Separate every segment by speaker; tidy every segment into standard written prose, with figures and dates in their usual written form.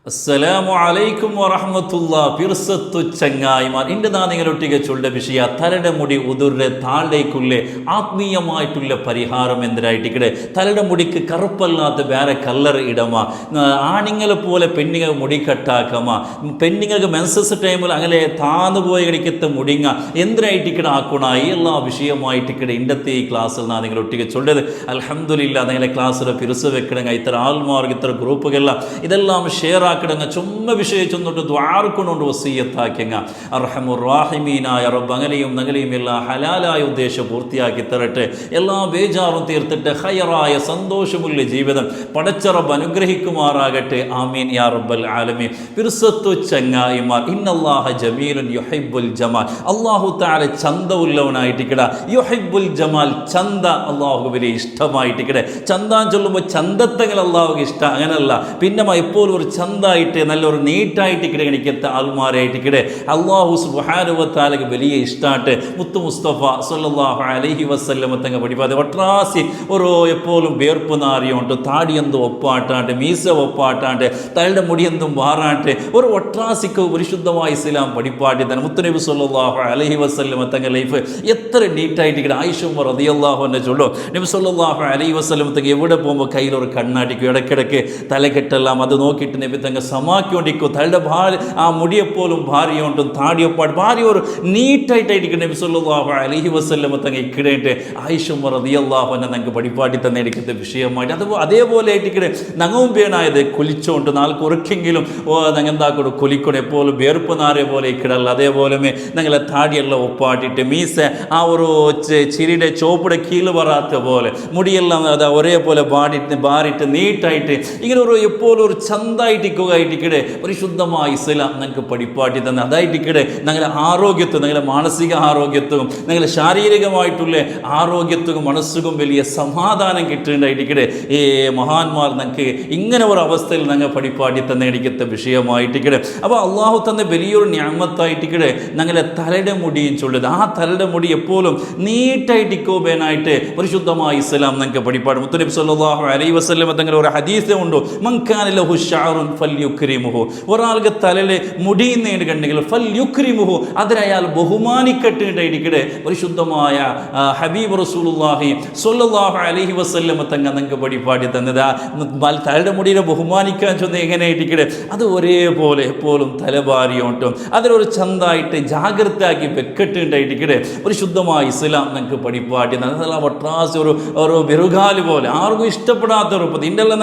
Speaker 1: അസ്സലാമു അലൈക്കും വറഹ്മത്തുള്ളാ. പിർസത്തു ചങ്ങായിമാർ, ഇൻ്റെ നാ നിങ്ങളൊട്ടിಗೆ ചൊല്ല വിഷയ തലയുടെ മുടി ഉതിർറെ താഴേക്കുള്ള ആത്മീയമായിട്ടുള്ള പരിഹാരം എന്തിനായിട്ടിക്കടെ. തലയുടെ മുടിക്ക് കറുപ്പല്ലാത്ത വേറെ കല്ലർ ഇടമ, ആണിങ്ങളെ പോലെ പെണ്ണുങ്ങൾ മുടി കട്ടാക്കമ, പെണ്ണുങ്ങൾക്ക് മെൻസസ് ടൈമിൽ അങ്ങനെ താന്നു പോയി കിടക്കത്തെ മുടിങ്ങ എന്തിനായിട്ടിക്കടെ ആക്കണ ഈ എല്ലാ വിഷയമായിട്ടിക്കടെ ഇന്നത്തെ ഈ ക്ലാസ്സിൽ നാ നിങ്ങളൊട്ടിಗೆ ചൊല്ലത്. അൽഹംദുലില്ലാ നിങ്ങളെ ക്ലാസ്സിൽ പിറുസ് വെക്കണങ്ങ ഇത്ര ആൾമാർക്ക് ഇത്ര ഗ്രൂപ്പുകളെല്ലാം ഇതെല്ലാം ഷെയർ ആക്കിടങ്ങ ചുമ്മ വിഷയം ചെന്നിട്ട് ദ്വാർക്കൊണ്ടുകൊണ്ട് വസീയത്താക്കിങ്ങ. അർഹമുർ റാഹിമീനായ റബ്ബ് അങ്ങനെയും നങ്ങലെയും എല്ലാ ഹലാലായ ഉദ്ദേശം പൂർത്തിയാക്കി തരട്ടെ. എല്ലാ ബേജാറും തീർത്തിട്ട് ഹയറായ സന്തോഷമുള്ള ജീവിതം പടച്ച റബ്ബ് അനുഗ്രഹിക്കുമാറാകട്ടെ. ആമീൻ യാ റബ്ബൽ ആലമീൻ. പിർസത്തു ചങ്ങായിമാർ, ഇന്നല്ലാഹ ജമീലുൻ യുഹിബ്ബുൽ ജമാൽ. അല്ലാഹു തആല ചന്തമുള്ളവനായിട്ടിക്കട. യുഹിബ്ബുൽ ജമാൽ, ചന്ത അല്ലാഹു വലിയ ഇഷ്ടമായിട്ടിക്കടെ. ചന്താൻ ചൊല്ലുമ്പോൾ ചന്തത്തങ്ങൾ അല്ലാഹുക്ക് ഇഷ്ടം അങ്ങനല്ല, പിന്നെ എപ്പോഴും ഒരു ചന്തായിട്ട് നല്ലൊരു നീറ്റായിട്ട് കിടക്കണിക്കത്തെ ആൾമാരായിട്ട് കിടെ അല്ലാഹു സുബ്ഹാനഹു വ തആലക്ക് വലിയ ഇഷ്ടമായിട്ട്. മുത്തു മുസ്തഫ സല്ലല്ലാഹു അലൈഹി വസല്ലം തങ്ങൾ പഠിപ്പാതെ ഒട്രാസി ഒരു എപ്പോഴും വേർപ്പ് നാറിയോണ്ട് താടിയെന്തും ഒപ്പാട്ടാണ്ട് മീസ ഒപ്പാട്ടാണ്ട് തലയുടെ മുടിയെന്തും മാറാണ്ട് ഒരു ഒട്രാസിക്ക് പരിശുദ്ധമായ ഇസ്ലാം പഠിപ്പാട്ടി തന്നെ മുത്തുനബി സല്ലല്ലാഹു അലൈഹി വസല്ലം തങ്ങൾ ലൈഫ് എത്ര നീറ്റായിട്ട് കിടെ. ആയിഷ റളിയല്ലാഹു അൻഹ ചൊല്ലോ, നബി സല്ലല്ലാഹു അലൈഹി വസല്ലം തങ്ങൾ എവിടെ പോകുമ്പോൾ കയ്യിലൊരു കണ്ണാടിക്കും, ഇടയ്ക്കിടയ്ക്ക് തലകെട്ടെല്ലാം അത് നോക്കിയിട്ട് നബി തങ്ങൾ സമാക്കിക്കൊണ്ടിരിക്കും. തലയുടെ ആ മുടിയെപ്പോലും ഭാര്യയോണ്ടും താടിയൊപ്പാട് ഭാര്യ ഒരു നീറ്റായിട്ടായിരിക്കും നബി സല്ലല്ലാഹു അലൈഹി വസല്ലം തങ്ങൾ ഇക്കിടേറ്റ് ആയിഷ റളിയല്ലാഹു അൻഹ ഞങ്ങൾക്ക് പഠിപ്പാട്ടി തന്നെ എടുക്കുന്ന വിഷയമായിട്ട് അതേപോലെ ആയിട്ടിക്കടെ നങ്ങവും പേനായത് കുലിച്ചോണ്ട് നാൾക്ക് ഉറക്കെങ്കിലും ഞങ്ങൾ എന്താക്കണം കുലിക്കണം എപ്പോഴും വേർപ്പ് നാറിയ പോലെ ഇക്കിടല്ല. അതേപോലെ ഞങ്ങളെ താടിയെല്ലാം ഒപ്പാട്ടിട്ട് മീസ ആ ഒരു ചിരിയുടെ ചോപ്പിടെ കീഴ് വരാത്ത പോലെ മുടിയെല്ലാം അത് ഒരേപോലെ ബാറിട്ട് നീട്ടായിട്ട് ഇങ്ങനെ ഒരു എപ്പോഴും ഒരു ചന്തായിട്ടിക്കുകയായിട്ടിക്കടെ പരിശുദ്ധമായ ഇസ്ലാം ഞങ്ങൾക്ക് പഠിപ്പാട്ടി തന്നെ. അതായിട്ടിക്കടെ ഞങ്ങളുടെ ആരോഗ്യത്വം, ഞങ്ങളുടെ മാനസിക ആരോഗ്യത്വം, ഞങ്ങളുടെ ശാരീരികമായിട്ടുള്ള ആരോഗ്യത്വം മനസ്സുക്കും വലിയ സമാധാനം കിട്ടുന്നുണ്ടായിട്ടിക്കടെ. ഈ മഹാന്മാർ ഞങ്ങൾക്ക് ഇങ്ങനെ ഒരു അവസ്ഥയിൽ ഞങ്ങൾ പഠിപ്പാട്ടി തന്നെ എടുക്കത്തെ വിഷയമായിട്ടിക്കടെ. അപ്പോൾ അള്ളാഹു തന്നെ വലിയൊരു ഞാമത്തായിട്ടിക്കടെ ഞങ്ങളുടെ തലയുടെ മുടിയും ചൊല്ലുന്നത്. ആ തലയുടെ മുടി എപ്പോഴും നീറ്റായിട്ടിക്കോബേനായിട്ട് പരിശുദ്ധമായ ഇസ്ലാം ഞങ്ങൾക്ക് പഠിപ്പാട്. മുത്തുനബി സല്ലല്ലാഹു അലൈഹി വസല്ലം തങ്ങൾ ഒരു ഹദീസ് ഉണ്ടോ, മൻ കാന ലഹു ശഅറുൻ ഫൽയുക്രിമുഹു. ഒരാൾക്ക് തലയിലെ മുടി നേടുകണ്ടെങ്കിൽ ഫൽയുക്രിമുഹു, അതിനയാൾ ബഹുമാനിക്കട്ടിടയിടിക്കടെ. പരിശുദ്ധമായ ഹബീബ് റസൂലുള്ളാഹി സ്വല്ലല്ലാഹു അലൈഹി വസല്ലം തങ്ങൾ ഞങ്ങൾക്ക് പഠിപ്പാടി തന്നത്. തലയുടെ മുടിയെ ബഹുമാനിക്കാൻ ചൊന്ന് എങ്ങനെ ഇടിക്കടെ, അത് ഒരേപോലെ എപ്പോഴും തലഭാരിയോട്ടും അതിലൊരു ചന്തായിട്ട് ജാഗ്രതയാക്കി വെക്കട്ടുണ്ടായിട്ടിക്കടെ. പരിശുദ്ധമായ ഇസ്ലാം ഞങ്ങൾക്ക് പഠിപ്പാട്ടി അതെല്ലാം ഒട്രാസ് ഒരു ബിറുകാല് പോലെ ആർക്കും ഇഷ്ടപ്പെടാത്ത രൂപത്തിൽ ഇൻ്റെല്ലാം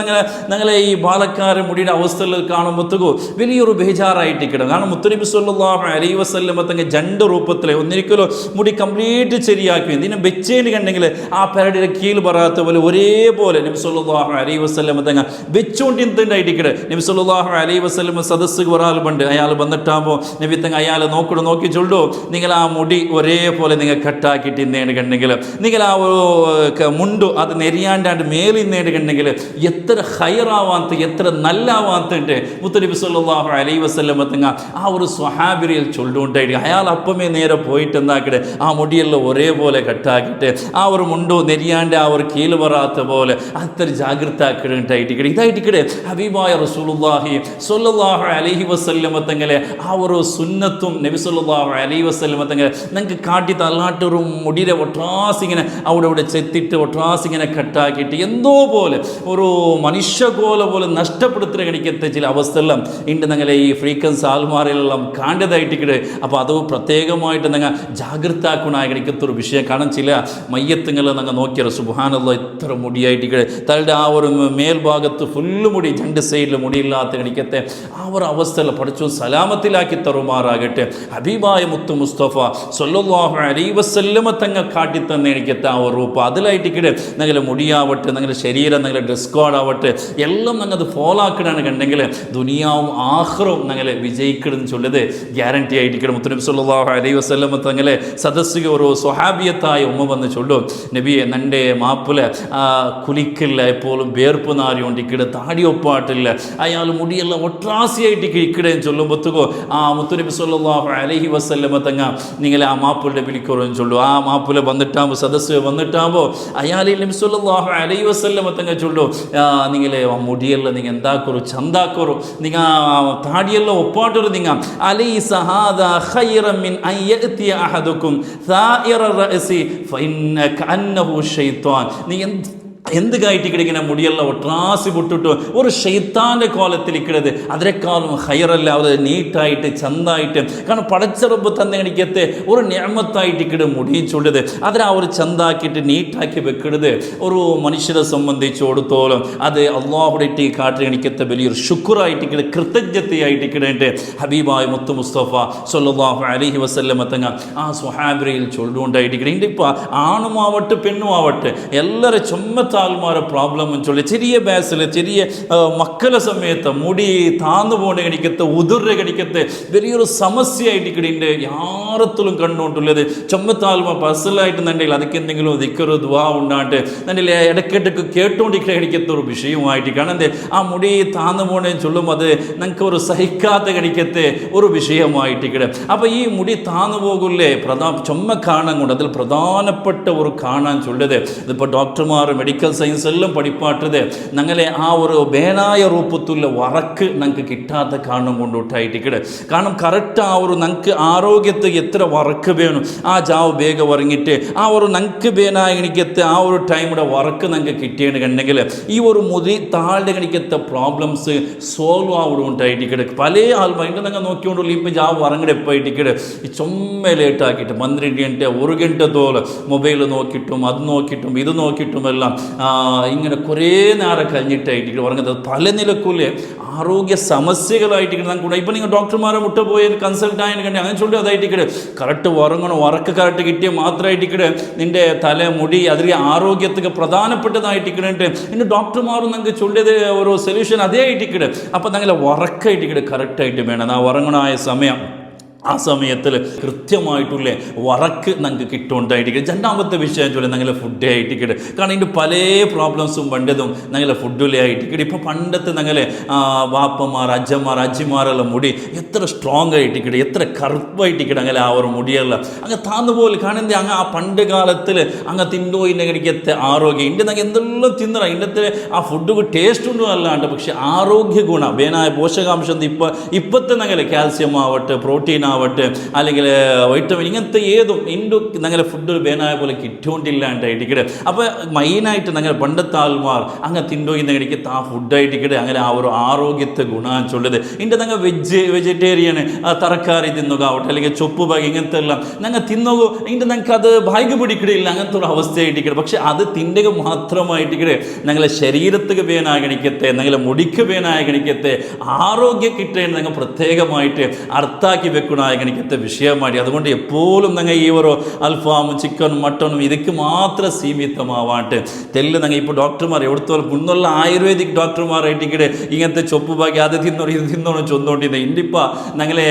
Speaker 1: ഞങ്ങളെ ഈ ബാലക്കാരൻ മുടിയുടെ അവസ്ഥയിൽ കാണുമ്പോഴത്തേക്കും വലിയൊരു ബേജാറായിട്ട് കിട്ടും. കാരണം മുത്തുനബി സല്ലല്ലാഹു അലൈഹി വസല്ലം തങ്ങൾ രണ്ട് രൂപത്തിൽ ഒന്നിരിക്കലോ മുടി കംപ്ലീറ്റ് ശരിയാക്കി ഇതിനെ വെച്ചേന് കണ്ടെങ്കിൽ ആ പെരടിയുടെ കീഴ് പറയാത്ത പോലെ ഒരേപോലെ നബി സല്ലല്ലാഹു അലൈഹി വസല്ലം തങ്ങൾ വെച്ചുകൊണ്ട് എന്തുണ്ടായിട്ടിക്കടെ. നബി സല്ലല്ലാഹു അലൈഹി വസല്ലം സദസ്സ് ഒരാൾ പണ്ട് അയാൾ വന്നിട്ടാകുമ്പോൾ നബി തങ്ങൾ അയാൾ നോക്കി ചൊല്ലോ, നിങ്ങൾ ആ മുടി ഒരേപോലെ നിങ്ങൾ കട്ടാക്കിയിട്ട് ഇന്നേന് കണ്ടെങ്കിൽ നിങ്ങൾ ആ ഒരു മുണ്ടു അത് നെരിയാണ്ടാണ്ട് മേലിൽ നേട് കണ്ടെങ്കിൽ എത്ര ഹൈറാവാത്ത എത്ര നല്ലാവാത്തുണ്ട് മുത്തുനബി സല്ലല്ലാഹു അലൈഹി വസല്ലം തങ്ങൾ ആ ഒരു സ്വഹാബിരിയിൽ ചൊല്ലുണ്ടായിട്ട് അയാൾ അപ്പമേ നേരെ പോയിട്ട് എന്താക്കിട്ട് ആ മുടിയെല്ലാം ഒരേപോലെ കട്ടാക്കിയിട്ട് ആ ഒരു മുണ്ടോ നെരിയാണ്ട് ആ ഒരു കീഴ് വരാത്ത പോലെ അത്ര ജാഗ്രത ആക്കിട്ടായിട്ടിക്കടെ. ഇതായിട്ടിക്കടെ ഹബീബായ റസൂലുള്ളാഹി സ്വല്ലല്ലാഹു അലൈഹി വസല്ലം തങ്ങളെ ആ ഒരു സുന്നത്തും നബി സല്ലല്ലാഹു അലൈഹി വസല്ലം തങ്ങൾ ഞങ്ങൾക്ക് കാട്ടി തള്ളാട്ടൊരു മുടിയുടെ ഒട്രാസിങ്ങനെ അവിടെ ചെത്തിട്ട് ഒട്രാസിങ്ങനെ കട്ടാക്കിയിട്ട് എന്തോ പോലെ ഒരു മനുഷ്യകോല പോലെ നഷ്ടപ്പെടുത്തുന്ന കണിക്കത്തെ ചില അവസ്ഥയെല്ലാം ഉണ്ട് ഞങ്ങളെ ഈ ഫ്രീക്വൻസ് ആൽമാരെല്ലാം കാണ്ടതായിട്ടിക്കടെ. അപ്പോൾ അത് പ്രത്യേകമായിട്ട് ഞങ്ങൾ ജാഗ്രത ആക്കണ കണിക്കത്തൊരു വിഷയം. കാരണം ചില മയ്യത്തുങ്ങൾ ഞങ്ങൾ നോക്കിയാൽ സുബ്ഹാനല്ലാഹ് ഇത്ര മുടിയായിട്ടിക്കടെ തങ്ങളുടെ ആ ഒരു മേൽഭാഗത്ത് ഫുള്ള് മുടി രണ്ട് സൈഡിൽ മുടിയില്ലാത്ത കണിക്കത്തെ ആ ഒരു അവസ്ഥയിൽ പഠിച്ചു സലാമത്തിലാക്കി തറുമാറാകട്ടെ. ഹബീബായ മുത്തു മുസ്തഫ സ്വല്ലല്ലാഹു അലൈഹി വസല്ലം തങ്ങൾ കാട്ടി തന്നെ എനിക്കത്തെ ആ ഒരു രൂപ അതിലായിട്ടിക്കടെ ഞങ്ങളുടെ മുടിയാവട്ടെ, ഞങ്ങളുടെ ശരീരം, ഞങ്ങളുടെ ഡ്രസ് കോഡാവട്ടെ എല്ലാം ഞങ്ങൾ ഫോളോ ആക്കണമെന്ന് കണ്ടെങ്കിൽ ദുനിയാവും ആഖിറവും ഞങ്ങളെ വിജയിക്കണമെന്ന് ചൊല്ലത് ഗ്യാരണ്ടി ആയിട്ടിക്കണം. മുത്തുനബി സല്ലല്ലാഹു അലൈഹി വസല്ലം തങ്ങളെ സദസ്സിക ഒരു സ്വഹാബിയത്തായ ഉമ്മ വന്ന് ചൊല്ലും, നബിയെ നൻ്റെ മാപ്പില കുലിക്കില്ല, എപ്പോഴും വേർപ്പ് നാരിക്കൊണ്ടിരിക്കടെ, താടിയൊപ്പാട്ടില്ല, അയാൾ മുടിയെല്ലാം ഒട്രാസിയായിട്ട് ഇക്കിടേന്ന് ചൊല്ലുമ്പോഴത്തേക്കോ ആ മുത്തുനബി സല്ലല്ലാഹു അലൈഹി വസല്ലം തങ്ങ നിങ്ങളെ ആ മാപ്പിളുടെ വിളിക്കുറവെന്ന് ചൊല്ലു. ആ മാപ്പില വന്നിട്ടാകുമ്പോൾ സദസ്സ് വന്നിട്ടാകുമ്പോൾ അയാൾ നബി സല്ലല്ലാഹു അലൈഹി വസല്ലം തങ്ങ ചൊല്ലു, നിങ്ങളെ മുടിയെല്ലാം നിങ്ങൾ എന്താക്കൊരു ചന്താ ಚಂದಾಕೋರು ನಿಂಗ ತಾಡಿಯೆಲ್ಲ ಒಪ್ಪಾಟರು ನಿಂಗ ಅಲೈಸ ಹಾದಾ ಖೈರಂ ಮಿನ್ ಅನ್ ಯಅತಿಯ ಅಹದುಕುಂ ಸಾಯಿರ ರಅಸಿ ಫಇನ್ನ ಕಅನ್ನಹು ಶೈತಾನ್. നീ എന്തുകായിട്ട് ഇങ്ങനെ മുടിയെല്ലാം ഒട്രാസി വിട്ടിട്ട് ഒരു ഷെയ്ത്താൻ്റെ കോലത്തിൽ ഇക്കിടത് അതിനേക്കാളും ഹയറല്ല അത് നീറ്റായിട്ട് ചന്തായിട്ട് കാരണം പടച്ചറബ് തന്നെ എനിക്കത്തെ ഒരു നിഅമത്തായിട്ട് ഇക്കിട മുടിയിച്ചുള്ളത് അതിനെ ഒരു ചന്താക്കിയിട്ട് നീറ്റാക്കി വെക്കിടത് ഒരു മനുഷ്യരെ സംബന്ധിച്ചിടത്തോളം അത് അള്ളാഹുടെ ഇട്ട് കാട്ടി എനിക്കത്തെ വലിയൊരു ശുക്രായിട്ട് ഇക്കിട കൃതജ്ഞതയായിട്ട് ഇക്കിടേണ്ട ഹബീബായ മുത്തു മുസ്തഫ സല്ലല്ലാഹു അലൈഹി വസല്ലമ തങ്ങ ആ സ്വഹാബിയിൽ ചൊല്ലുകൊണ്ടായിട്ട് ഇക്കിട ഇപ്പം ആണുമാവട്ടെ പെണ്ണുമാവട്ടെ എല്ലാവരും ചുമ്മത്താൽമാരെ പ്രോബ്ലം ചൊല്ലി ചെറിയ ബാസിൽ ചെറിയ മക്കളെ സമയത്ത് മുടി താന്നു പോകണ കണിക്കത്തെ ഉതിർരെ കണിക്കത്തെ വലിയൊരു സമസ്യയായിട്ട് ഇക്കിടേണ്ട യാറത്തിലും കണ്ടുകൊണ്ടുള്ളത് ചുമ്മത്താൽമ പേഴ്സണലായിട്ട് എന്നുണ്ടെങ്കിൽ അതൊക്കെ എന്തെങ്കിലും ദിക്കറ് ദുആ ഉണ്ടാണ്ട് എന്നുണ്ടെങ്കിൽ ഇടയ്ക്കിടയ്ക്ക് കേട്ടുകൊണ്ടിരിക്കുന്ന കണിക്കത്തെ ഒരു വിഷയമായിട്ട് കാരണം എന്തേ ആ മുടി താന്നു പോകണേന്ന് ചൊല്ലുമ്പോൾ അത് നമുക്ക് ഒരു സഹിക്കാത്ത കണിക്കത്തെ ഒരു വിഷയമായിട്ട് ഇക്കിടെ. അപ്പോൾ ഈ മുടി താന്നു പോകില്ലേ ചുമ്മ കാണാൻ കൊണ്ട് അതിൽ പ്രധാനപ്പെട്ട ഒരു കാണാൻ ചൊല്ലത് ഇതിപ്പോൾ ഡോക്ടർമാർ മെഡിക്കൽ സയൻസ് എല്ലാം പഠിപ്പാട്ടത് ഞങ്ങളെ ആ ഒരു ബേനായ രൂപത്തുള്ള വറക്ക് ഞങ്ങൾക്ക് കിട്ടാത്ത കാരണം കൊണ്ടിട്ടായിട്ടിക്കട് കാരണം കറക്റ്റ് ആ ഒരു ഞങ്ങൾക്ക് ആരോഗ്യത്തിൽ എത്ര വറക്ക് വേണം ആ ജാവ് വേഗം വറങ്ങിയിട്ട് ആ ഒരു ഞങ്ങൾക്ക് ബേനായ എനിക്കത്തെ ആ ഒരു ടൈമിടെ വറക്ക് ഞങ്ങൾക്ക് കിട്ടിയിട്ടുണ്ടെങ്കിൽ ഈ ഒരു മുതി താഴെ എനിക്കത്തെ പ്രോബ്ലംസ് സോൾവ് ആവിടെ ഉണ്ടായിട്ടിക്കട് പല ആൾമാർ ഇങ്ങനെ ഞങ്ങൾ നോക്കിക്കൊണ്ടുള്ള ഇപ്പം ജാവ് വറങ്ങടെ എപ്പോയിട്ടിക്കട് ഈ ചുമ്മ ലേറ്റാക്കിയിട്ട് 12 ഗಂಟೆ 1 ಗಂಟೆ തോളം മൊബൈൽ നോക്കിയിട്ടും അത് നോക്കിയിട്ടും ഇത് നോക്കിയിട്ടും എല്ലാം ഇങ്ങനെ കുറേ നേരം കഴിഞ്ഞിട്ടായിട്ട് പറഞ്ഞത് പല നിലക്കൂലെ ആരോഗ്യ സമസ്യകളായിട്ട് നമുക്ക് ഇപ്പം നിങ്ങൾ ഡോക്ടർമാരെ മുട്ട പോയി കൺസൾട്ട് ആയിട്ട് കണ്ടി അങ്ങനെ ചൊല്ലി അതായിട്ട് കറക്റ്റ് ഉറങ്ങണം ഉറക്ക് കറക്റ്റ് കിട്ടിയ മാത്രമായിട്ട് നിൻ്റെ തല മുടി അതിൽ ആരോഗ്യത്തിന് പ്രധാനപ്പെട്ടതായിട്ട് ഇന്ന് ഡോക്ടർമാരും നമുക്ക് ചൊല്ലിയത് ഒരു സൊല്യൂഷൻ അതേ ആയിട്ട് അപ്പം ഞങ്ങളെ ഉറക്കായിട്ട് കറക്റ്റായിട്ട് വേണം ആ ഉറങ്ങണമായ സമയം ആ സമയത്തിൽ കൃത്യമായിട്ടുള്ള വറക്ക് ഞങ്ങൾക്ക് കിട്ടുണ്ടായിരിക്കും. രണ്ടാമത്തെ വിഷയം ചൊല്ലി ഞങ്ങളെ ഫുഡ് ആയിട്ടിക്കട് കാരണം ഇതിൻ്റെ പല പ്രോബ്ലംസും പണ്ടതും ഞങ്ങളെ ഫുഡിലെ ആയിട്ടിക്കട് ഇപ്പോൾ പണ്ടത്തെ ഞങ്ങളെ വാപ്പമാർ അജ്ജിമാരെല്ലാം മുടി എത്ര സ്ട്രോങ് ആയിട്ടിക്കട് എത്ര കറുപ്പായിട്ടിക്കട് അങ്ങനെ ആ ഒരു മുടിയെല്ലാം അങ്ങ് താന്നുപോലെ കാണുന്നത് അങ്ങ് ആ പണ്ട് കാലത്തിൽ അങ്ങ് തിന്നോ ഇന്ന കടിക്കത്തെ ആരോഗ്യം ഇതിൻ്റെ ഞങ്ങൾ എന്തെല്ലാം തിന്നണം ഇതിൻ്റെ ആ ഫുഡ് ടേസ്റ്റ് ഒന്നും അല്ലാണ്ട് പക്ഷെ ആരോഗ്യ ഗുണം വേനായ പോഷകാംശം ഇപ്പോഴത്തെ ഞങ്ങളെ കാൽസ്യം ആവട്ടെ പ്രോട്ടീൻ ആവട്ടെ അല്ലെങ്കിൽ വൈറ്റമിൻ ഇങ്ങനത്തെ ഏതും ഇൻഡു ഞങ്ങളെ ഫുഡ് വേനായ പോലെ കിട്ടുകൊണ്ടില്ലാണ്ടായിട്ടിക്കട് അപ്പോൾ മെയിനായിട്ട് ഞങ്ങൾ പണ്ടത്തെ ആൾമാർ അങ്ങ് തിന്നോ ഇന്ന് കടിക്കത്ത് ആ ഫുഡായിട്ടിക്കട് അങ്ങനെ ആ ഒരു ആരോഗ്യത്തെ ഗുണം ചൊല്ലത് ഇതിൻ്റെ ഞങ്ങൾ വെജിറ്റേറിയൻ തറക്കാരി തിന്നുക ആവട്ടെ അല്ലെങ്കിൽ ചൊപ്പ് ബാഗ് ഇങ്ങനത്തെ എല്ലാം ഞങ്ങൾ തിന്നുകോ ഇതിൻ്റെ ഞങ്ങൾക്ക് അത് ഭാഗ്യ പിടിക്കിടില്ല അങ്ങനത്തെ ഒരു അവസ്ഥയായിട്ടിക്കട് പക്ഷെ അത് തിന്നുക മാത്രമായിട്ടിക്കട് ഞങ്ങളെ ശരീരത്തിന് വേനാകണിക്കത്തെ ഞങ്ങളെ മുടിക്ക് വേനാകണിക്കത്തെ ആരോഗ്യം കിട്ടേണ്ട ഞങ്ങൾ പ്രത്യേകമായിട്ട് അർത്ഥാക്കി വെക്കണം എനിക്കത്തെ വിഷയമാടി അതുകൊണ്ട് എപ്പോഴും ഞങ്ങൾ ഈ ഒരു അൽഫാമും ചിക്കനും മട്ടണും ഇതൊക്കെ മാത്രം സീമിതമാവാണ്ട് തെല്ല് ഞങ്ങൾ ഇപ്പോൾ ഡോക്ടർമാർ എവിടുത്തോളം മുന്നുള്ള ആയുർവേദിക് ഡോക്ടർമാരായിട്ടിക്കടെ ഇങ്ങനത്തെ ചൊപ്പ് ബാക്കി അത് തിന്നോണം ഇത് തിന്നോണം ചൊന്നോണ്ടിരുന്നത് ഇന്നിപ്പോൾ ഞങ്ങളെ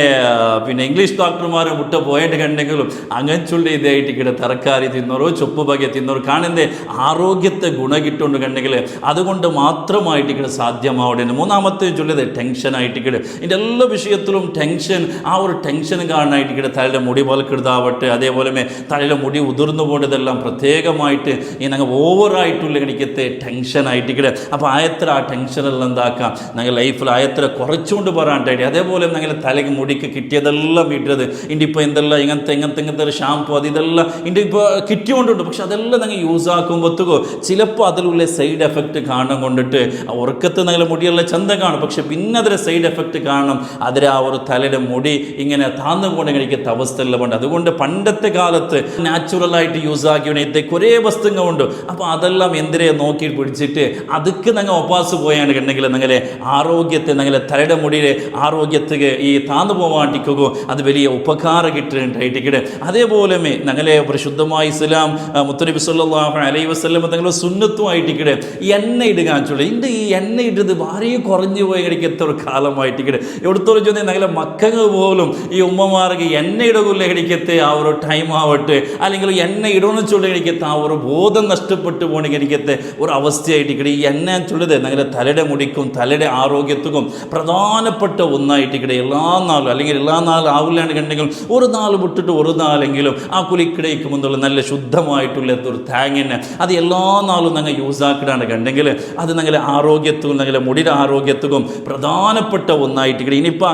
Speaker 1: പിന്നെ ഇംഗ്ലീഷ് ഡോക്ടർമാർ മുട്ട പോയിട്ട് കണ്ടെങ്കിലും അങ്ങനെ ചൊല്ലി ഇതായിട്ടിക്കടെ തറക്കാരി തിന്നോറോ ചൊപ്പ് ബാക്കി തിന്നോറോ കാണുന്നേ ആരോഗ്യത്തെ ഗുണം കിട്ടുകൊണ്ട് കണ്ടെങ്കിൽ അതുകൊണ്ട് മാത്രമായിട്ടിക്കടെ സാധ്യമാവേണ്ടത്. മൂന്നാമത്തെ ചൊല്ലിയത് ടെൻഷനായിട്ടിക്കടെ ഇതിൻ്റെ എല്ലാ വിഷയത്തിലും ടെൻഷൻ ആ ഒരു ടെൻഷൻ കാണാനായിട്ട് തലയുടെ മുടി വലക്കെടുത്താവട്ടെ അതേപോലെ തലയുടെ മുടി ഉതിർന്നു പോകേണ്ടതെല്ലാം പ്രത്യേകമായിട്ട് ഈ ഞങ്ങൾ ഓവറായിട്ടുള്ള എനിക്കത്തെ ടെൻഷനായിട്ട് അപ്പോൾ ആയത്ര ആ ടെൻഷനെല്ലാം എന്താക്കാം ഞങ്ങൾ ലൈഫിൽ ആയത്ര കുറച്ചുകൊണ്ട് പറയാനായിട്ട് അതേപോലെ ഞങ്ങൾ തലയ്ക്ക് മുടിക്ക് കിട്ടിയതെല്ലാം വീട്ടത് ഇൻ്റെ ഇപ്പോൾ എന്തെല്ലാം ഇങ്ങനത്തെ ഒരു ഷാമ്പു അത് ഇതെല്ലാം ഇൻ്റെ ഇപ്പോൾ കിട്ടിയോണ്ടുണ്ട് പക്ഷെ അതെല്ലാം ഞങ്ങൾ യൂസ് ആക്കുമ്പോഴത്തേക്കോ ചിലപ്പോൾ അതിലുള്ള സൈഡ് എഫക്റ്റ് കാണാൻ കൊണ്ടിട്ട് ഉറക്കത്ത് ഞങ്ങൾ മുടിയെല്ലാം ചന്ത കാണും പക്ഷെ പിന്നെ അതിലെ സൈഡ് എഫക്റ്റ് കാണും അതിൽ ആ ഒരു തലയുടെ മുടി ഇങ്ങനെ താന്നു പോകണമെങ്കിൽ എനിക്കത്തെ അവസ്ഥയെല്ലാം ഉണ്ട്. അതുകൊണ്ട് പണ്ടത്തെ കാലത്ത് നാച്ചുറലായിട്ട് യൂസ് ആക്കിയതിനകത്തെ കുറേ വസ്തുങ്ങളുണ്ട് അപ്പോൾ അതെല്ലാം എന്തിനെ നോക്കി പിടിച്ചിട്ട് അതൊക്കെ ഞങ്ങൾ ഒപ്പാസ് പോയാണെന്നുണ്ടെങ്കിൽ ഞങ്ങളെ ആരോഗ്യത്തെ ഞങ്ങളെ തലയുടെ മുടിയിലെ ആരോഗ്യത്തിന് ഈ താന്നു പോകാണ്ടിരിക്കുകയോ അത് വലിയ ഉപകാരം കിട്ടുന്നുണ്ടായിട്ടിക്കടെ. അതേപോലെ ഞങ്ങളെ പരിശുദ്ധമായ ഇസ്ലാം മുത്തനബി സല്ലല്ലാഹു അലൈഹി വസല്ലം തങ്ങൾ സുന്നത്തുമായിട്ടിക്കടെ എണ്ണ ഇടുക ചൊല്ലി ഇതിൻ്റെ ഈ എണ്ണ ഇടുന്നത് വളരെ കുറഞ്ഞു പോയി എനിക്ക് എത്ര കാലമായിട്ടിക്കടെ എവിടത്തോളം ചോദിച്ചാൽ ഞങ്ങളെ മക്കങ്ങൾ പോലും ഈ ഈ ഉമ്മമാർക്ക് എണ്ണ ഇടകില്ല എനിക്കത്തെ ആ ഒരു ടൈം ആവട്ടെ, അല്ലെങ്കിൽ എണ്ണ ഇടണമെന്ന് ചൊല്ലി എനിക്കത്തെ ആ ഒരു ബോധം നഷ്ടപ്പെട്ടു പോകണമെങ്കിൽ എനിക്കത്തെ ഒരു അവസ്ഥയായിട്ട് ഇവിടെ ഈ എണ്ണ ചൊല്ലത് ഞങ്ങളുടെ തലയുടെ മുടിക്കും തലയുടെ ആരോഗ്യത്തിനും പ്രധാനപ്പെട്ട ഒന്നായിട്ട് ഇവിടെ എല്ലാ നാളും, അല്ലെങ്കിൽ എല്ലാ നാളും ആവില്ലാണ്ട് കണ്ടെങ്കിൽ ഒരു നാൾ വിട്ടിട്ട് ഒരു നാളെങ്കിലും ആ കുലിക്കിടയ്ക്ക് മുന്നുള്ള നല്ല ശുദ്ധമായിട്ടുള്ള ഒരു തേങ്ങ അത് എല്ലാ നാളും ഞങ്ങൾ യൂസ് ആക്കിടാണ് കണ്ടെങ്കിൽ അത് ഞങ്ങളുടെ ആരോഗ്യത്തിനും ഞങ്ങളുടെ മുടിയുടെ ആരോഗ്യത്തിനും പ്രധാനപ്പെട്ട ഒന്നായിട്ട് ഇവിടെ. ഇനിയിപ്പോൾ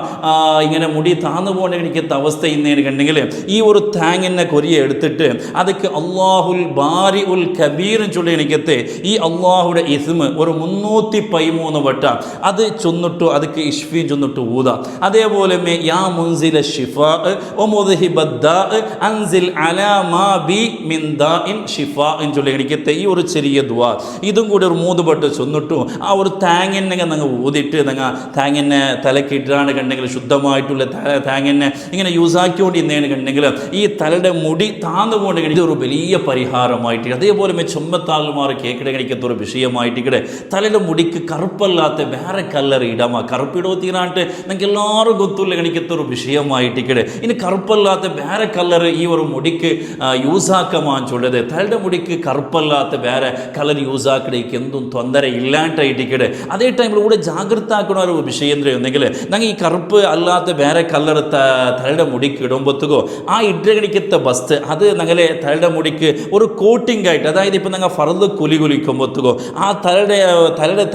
Speaker 1: ഇങ്ങനെ മുടി താന്നു പോകേണ്ട എനിക്കത്തെ അവസ്ഥ ഇന്നേന് കണ്ടെങ്കിൽ ഈ ഒരു തേങ്ങ കൊരിയെ എടുത്തിട്ട് അതൊക്കെ അള്ളാഹുൽ ബാരി ഉൽ കബീർ ചൊല്ലി എനിക്കത്തെ ഈ അള്ളാഹുടെ ഇസ്മ ഒരു 313 വട്ടം അത് ചൊന്നിട്ടു അതൊക്കെ ഇഷ്ഫി ചൊന്നിട്ട് ഊത. അതേപോലെ യാ മുൻസില ഷിഫാ ഒ മുദ്ഹിബദ്ദാ അൻസിൽ അലാ മാ ബി മിൻ ദാഇൻ ഷിഫാ ചൊല്ലി എനിക്കത്തെ ഈ ഒരു ചെറിയ ദുആ ഇതും കൂടി ഒരു 3 വട്ടം ചൊന്നിട്ടു ആ ഒരു തേങ്ങന്നെ ഞങ്ങൾ ഊതിയിട്ട് ഞങ്ങൾ തേങ്ങന്നെ തലക്കിട്ടാണ് കണ്ടെങ്കിൽ ശുദ്ധമായിട്ടുള്ള തേങ്ങന്നെ ഇങ്ങനെ യൂസാക്കിക്കൊണ്ട് ഇന്നേന് കണ്ടെങ്കിൽ ഈ തലയുടെ മുടി താന്നു പോകണമെങ്കിൽ ഇതൊരു വലിയ പരിഹാരമായിട്ട്. അതേപോലെ ചുമത്താൽമാർ കേക്കിടെ കഴിക്കത്ത ഒരു വിഷയമായിട്ട് ഇവിടെ തലയുടെ മുടിക്ക് കറുപ്പല്ലാത്ത വേറെ കല്ലർ ഇടാമ കറുപ്പിടോ തീരാണ്ട് നിങ്ങൾക്ക് എല്ലാവരും ഗൊത്തുള്ള കണിക്കത്ത ഒരു വിഷയമായിട്ട് ഇവിടെ. ഇനി കറുപ്പല്ലാത്ത വേറെ കല്ലർ ഈ ഒരു മുടിക്ക് യൂസാക്കമാന്ന് ചൊല്ലത് തലയുടെ മുടിക്ക് കറുപ്പല്ലാത്ത വേറെ കളർ യൂസാക്കിടേക്ക് എന്തും തൊന്തര ഇല്ലാണ്ടായിട്ടിക്കടെ. അതേ ടൈമിൽ കൂടെ ജാഗ്രത ആക്കണ ഒരു വിഷയം ഉണ്ടെങ്കിൽ ഞങ്ങൾ ഈ കറുപ്പ് അല്ലാത്ത വേറെ കല്ലർ തലയുടെ മുടിക്ക് ഇടുമ്പോഴത്തേക്കോ ആ ഇടകണിക്കത്തെ ബസ്ത് അത് ഞങ്ങളെ തലയുടെ മുടിക്ക് ഒരു കോട്ടിംഗ് ആയിട്ട്, അതായത് ഇപ്പം ഞങ്ങൾ ഫർദ് കുലിക്കുമ്പോഴത്തേക്കോ ആ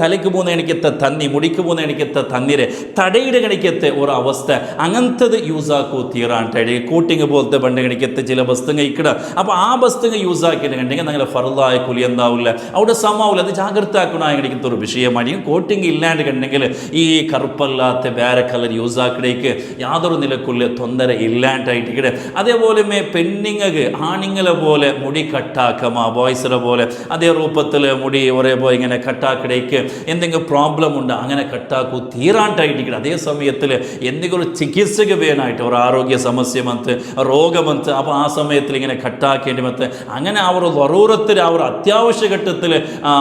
Speaker 1: തലയ്ക്ക് പോകുന്ന എണിക്കത്തെ തന്നി മുടിക്ക് പോകുന്ന എണിക്കത്തെ തന്നിരെ തടയുടെ കണിക്കത്തെ ഒരു അവസ്ഥ അങ്ങനത്തത് യൂസാക്കൂ തീറാണ്ട് കോട്ടിങ് പോലത്തെ പണ്ട് കണിക്കത്തെ ചില വസ്തുങ്ങൾ ഇക്കട. അപ്പോൾ ആ വസ്തുങ്ങൾ യൂസാക്കിയിട്ടുണ്ടെങ്കിൽ ഞങ്ങൾ ഫർദായ കുലി എന്താവില്ല അവിടെ സമാവില്ല. അത് ജാഗ്രത ആക്കണ കണിക്കത്തെ ഒരു വിഷയമാണ്. കോട്ടിങ് ഇല്ലാണ്ട് കണ്ടെങ്കിൽ ഈ കറുപ്പല്ലാത്ത വേറെ കളർ യൂസാക്കിടേക്ക് യാതൊരു നിലക്കുള്ള തൊന്തര ഇല്ലാണ്ടായിട്ട്. അതേപോലെ പെണ്ണിങ്ങക്ക് ആണിങ്ങളെ പോലെ മുടി കട്ടാക്കമാ ബോയ്സിലെ പോലെ അതേ രൂപത്തിൽ മുടി ഒരേപോലെ ഇങ്ങനെ കട്ടാക്കിടേക്ക് എന്തെങ്കിലും പ്രോബ്ലം ഉണ്ട് അങ്ങനെ കട്ടാക്കൂ തീരാണ്ടായിട്ടിരിക്കണം. അതേ സമയത്തിൽ എന്തെങ്കിലും ഒരു ചികിത്സക്ക് വേണമായിട്ട് ഒരു ആരോഗ്യ സമസ്യ മത്ത് രോഗമത്ത് അപ്പോൾ ആ സമയത്തിൽ ഇങ്ങനെ കട്ടാക്കേണ്ടി മത്ത് അങ്ങനെ ആ ഒരു വറൂറത്തിൽ ആ ഒരു അത്യാവശ്യ ഘട്ടത്തിൽ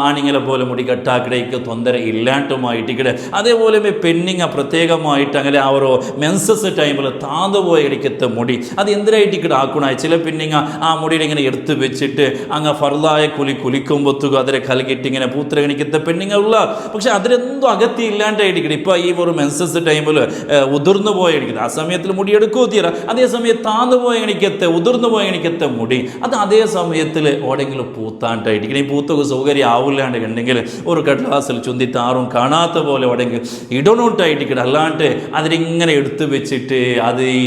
Speaker 1: ആണിങ്ങളെ പോലെ മുടി കട്ടാക്കിടേക്ക് തൊന്തര ഇല്ലാണ്ടുമായിട്ടിക്കടെ. അതേപോലെ പെണ്ണിങ്ങ പ്രത്യേകമായിട്ട് അങ്ങനെ ആ ഒരു മെൻസസ് ടൈമിൽ താന്നുപോയ ഇടയ്ക്കത്തെ മുടി അത് എന്തിനായിട്ടിക്കടെ ആക്കണായി ചില പെണ്ണിങ്ങ ആ മുടിയിൽ ഇങ്ങനെ എടുത്ത് വെച്ചിട്ട് അങ്ങ് ഫർദായ കുലിക്കുമ്പോഴത്തേക്കും അതിനെ കലകിട്ട് ഇങ്ങനെ പൂത്രകണിക്കത്തെ പെണ്ണിങ്ങ ഉള്ള പക്ഷെ അതിലെന്തോ അകത്തി ഇല്ലാണ്ടായിരിക്കണം. ഇപ്പോൾ ഈ ഒരു മെൻസസ് ടൈമിൽ ഉതിർന്നു പോയ ഇടിക്കുന്നത് ആ സമയത്തിൽ മുടി എടുക്കോ തീര, അതേസമയം താന്നു പോയ എണിക്കത്തെ ഉതിർന്നു പോയ എണിക്കത്തെ മുടി അത് അതേ സമയത്തിൽ ഓടെങ്കിലും പൂത്താണ്ടായിരിക്കണം. ഈ പൂത്തൊക്കെ സൗകര്യം ആവില്ലാണ്ട് കണ്ടെങ്കിൽ ഒരു കടലാസിൽ ചുന്തി താറും കാണാത്ത പോലെ ഓടെങ്കിൽ ഇടണോട്ടായിരിക്കണം. അല്ലാണ്ട് അതിലിങ്ങനെ എടുത്തു വെച്ചിട്ട് അത് ഈ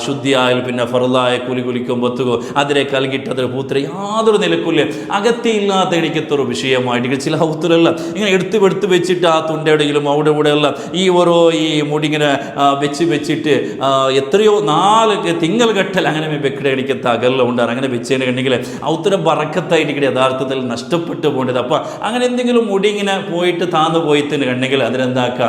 Speaker 1: ശുദ്ധിയായാലും പിന്നെ ഫർദായ കുലിക്കുമ്പോഴത്തേക്കോ അതിനെ കലകിട്ട് അതിൽ പൂത്ര യാതൊരു നിലക്കുള്ള അകത്തിയില്ലാത്ത ഇടിക്കത്തൊരു വിഷയമായിട്ട് ചില ഔത്തരല്ല ഇങ്ങനെ എടുത്ത് വെച്ചിട്ട് ആ തുണ്ടയുടെയിലും അവിടെ ഇവിടെയുള്ള ഈ ഓരോ ഈ മുടിങ്ങനെ വെച്ചിട്ട് എത്രയോ 4 തിങ്കൾ കെട്ടൽ അങ്ങനെ വെക്കടെ എനിക്കത്ത അകലെല്ലാം ഉണ്ടാകും. അങ്ങനെ വെച്ചതിനുണ്ടെങ്കിൽ ഔത്തരം ബറക്കത്തായിട്ട് യഥാർത്ഥത്തിൽ നഷ്ടപ്പെട്ടു പോകേണ്ടത്. അപ്പോൾ അങ്ങനെ എന്തെങ്കിലും മുടി ഇങ്ങനെ പോയിട്ട് താന്നു പോയിത്തിന് കണ്ടെങ്കിൽ അതിനെന്താക്കുക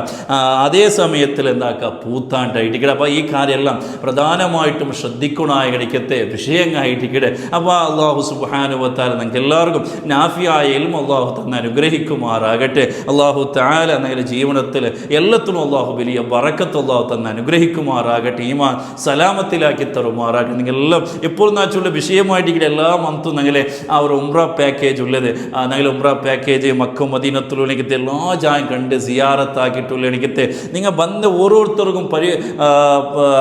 Speaker 1: അതേ സമയത്തിൽ എന്താക്കുക പൂത്താണ്ടായിട്ടിക്കടെ. അപ്പോൾ ഈ കാര്യമെല്ലാം പ്രധാനമായിട്ടും ശ്രദ്ധിക്കണമായ ഇടയ്ക്കത്തെ വിഷയങ്ങളായിട്ടിക്കടെ. അപ്പോൾ അള്ളാഹു സുബ്ഹാനഹു വ തആല നിങ്ങൾക്ക് എല്ലാവർക്കും നാഫിയായ ഇൽമ അള്ളാഹു തന്നെ അനുഗ്രഹിക്കുമാറാകട്ടെ. അള്ളാഹു തആല നിങ്ങളുടെ ജീവിതത്തിൽ എല്ലാത്തിനും അള്ളാഹു വലിയ ബറക്കത്ത് അള്ളാഹു തന്നെ അനുഗ്രഹിക്കുമാറാകട്ടെ. ഈമാൻ സലാമത്തിലാക്കി തരുമാറാകട്ടെ. നിങ്ങളെല്ലാം എപ്പോഴും നാച്ചുള്ള വിഷയമായിട്ട് എല്ലാ മന്തും ഞങ്ങളെ ആ ഒരു ഉംറ പാക്കേജ് ഉള്ളത് ഞങ്ങൾ ഉംറ പാക്കേജ് മക്ക മദീനത്തുള്ള എനിക്കത്തെ എല്ലാ ജായും കണ്ട് സിയാറത്താക്കിയിട്ടുള്ള എനിക്കത്തെ നിങ്ങൾ വന്ന ഓരോരുത്തർക്കും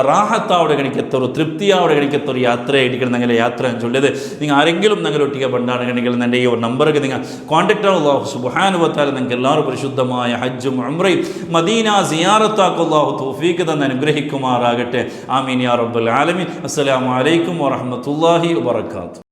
Speaker 1: റാഹത്താവിടെ കണിക്കത്തൊരു തൃപ്തിയാവിടെ കണിക്കത്തൊരു യാത്രയായിരിക്കണം ഞങ്ങളെ യാത്ര ചൊല്ലത്. നിങ്ങൾ ആരെങ്കിലും ഞങ്ങളൊട്ടിಗೆ ಬಂದಾണെങ്കിൽ എൻ്റെ ഈ ഒരു നമ്പർക്ക് നിങ്ങൾ കോൺടാക്ട് ആവും. അല്ലാഹു സുബ്ഹാനഹു വ തആല നിങ്ങൾക്ക് എല്ലാവരും പരിശുദ്ധമായ ഹജ്ജും ഉംറയും മദീന സിയാറത്താക്കും അല്ലാഹു തൗഫീഖ് തന്ന് അനുഗ്രഹിക്കുമാറാകട്ടെ. ആമീൻ യാ റബ്ബൽ ആലമീൻ. അസ്സലാമു അലൈക്കും വറഹ്മത്തുള്ളാഹി വബറകാതുഹു.